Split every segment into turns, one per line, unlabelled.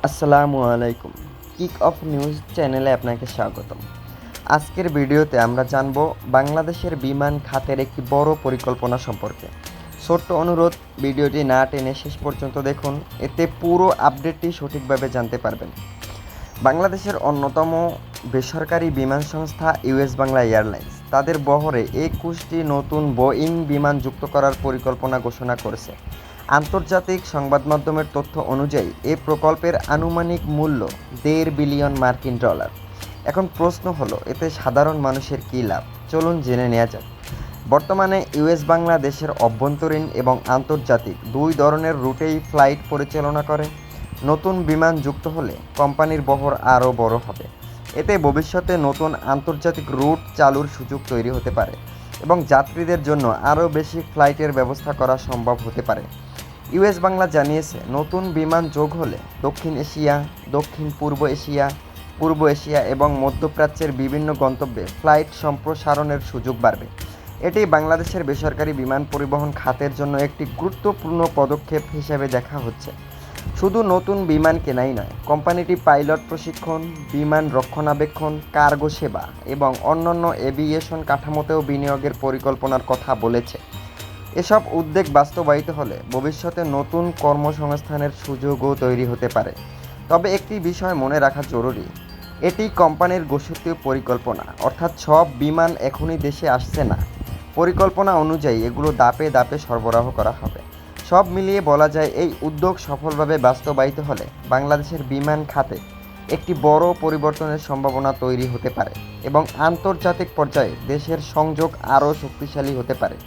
আসসালামু আলাইকুম। Kick off news চ্যানেলে আপনাকে স্বাগতম। আজকের ভিডিওতে আমরা জানব বাংলাদেশের বিমান খাতের একটি বড় পরিকল্পনা সম্পর্কে। ছোট্ট অনুরোধ, ভিডিওটি না টেনে শেষ পর্যন্ত দেখুন, এতে পুরো আপডেটটি সঠিকভাবে জানতে পারবেন। বাংলাদেশের অন্যতম বেসরকারি বিমান সংস্থা ইউএস বাংলা এয়ারলাইন্স তাদের বহরে ২১টি নতুন বোয়িং বিমান যুক্ত করার পরিকল্পনা ঘোষণা করেছে। আন্তর্জাতিক সংবাদমাধ্যমের তথ্য অনুযায়ী এ প্রকল্পের আনুমানিক মূল্য $১.৫ বিলিয়ন। এখন প্রশ্ন হলো, এতে সাধারণ মানুষের কী লাভ? চলুন জেনে নেওয়া যাক। বর্তমানে ইউএস বাংলা দেশের অভ্যন্তরীণ এবং আন্তর্জাতিক দুই ধরনের রুটেই ফ্লাইট পরিচালনা করে। নতুন বিমান যুক্ত হলে কোম্পানির বহর আরও বড় হবে। এতে ভবিষ্যতে নতুন আন্তর্জাতিক রুট চালুর সুযোগ তৈরি হতে পারে এবং যাত্রীদের জন্য আরও বেশি ফ্লাইটের ব্যবস্থা করা সম্ভব হতে পারে। ইউএস বাংলা জানিয়েছে, নতুন বিমান যোগ হলে দক্ষিণ এশিয়া, দক্ষিণ পূর্ব এশিয়া এবং মধ্যপ্রাচ্যের বিভিন্ন গন্তব্যে ফ্লাইট সম্প্রসারণের সুযোগ বাড়বে। এটি বাংলাদেশের বেসরকারি বিমান পরিবহন খাতের জন্য একটি গুরুত্বপূর্ণ পদক্ষেপ হিসেবে দেখা হচ্ছে। শুধু নতুন বিমান কেনাই নয়, কোম্পানিটি পাইলট প্রশিক্ষণ, বিমান রক্ষণাবেক্ষণ, কার্গো সেবা এবং অন্যান্য এভিয়েশন কাঠামোতেও বিনিয়োগের পরিকল্পনার কথা বলেছে। এসব উদ্যোগ বাস্তবায়িত হলে ভবিষ্যতে নতুন কর্মসংস্থানের সুযোগও তৈরি হতে পারে। তবে একটি বিষয় মনে রাখা জরুরি, এটি কোম্পানির ঘোষিত পরিকল্পনা, অর্থাৎ সব বিমান এখনই দেশে আসছে না। পরিকল্পনা অনুযায়ী এগুলো ধাপে ধাপে সরবরাহ করা হবে। সব মিলিয়ে বলা যায়, এই উদ্যোগ সফলভাবে বাস্তবায়িত হলে বাংলাদেশের বিমান খাতে একটি বড় পরিবর্তনের সম্ভাবনা তৈরি হতে পারে এবং আন্তর্জাতিক পর্যায়ে দেশের সংযোগ আরও শক্তিশালী হতে পারে।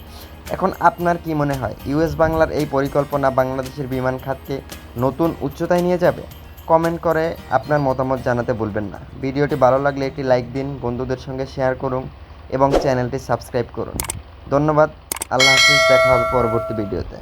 এখন আপনার কি মনে হয়, ইউএস বাংলার এই পরিকল্পনা বাংলাদেশের বিমান খাতকে নতুন উচ্চতায় নিয়ে যাবে? কমেন্ট করে আপনার মতামত জানাতে ভুলবেন না। ভিডিওটি ভালো লাগলে একটি লাইক দিন, বন্ধুদের সঙ্গে শেয়ার করুন এবং চ্যানেলটি সাবস্ক্রাইব করুন। ধন্যবাদ। আল্লাহ হাফিজ। দেখা হবে পরবর্তী ভিডিওতে।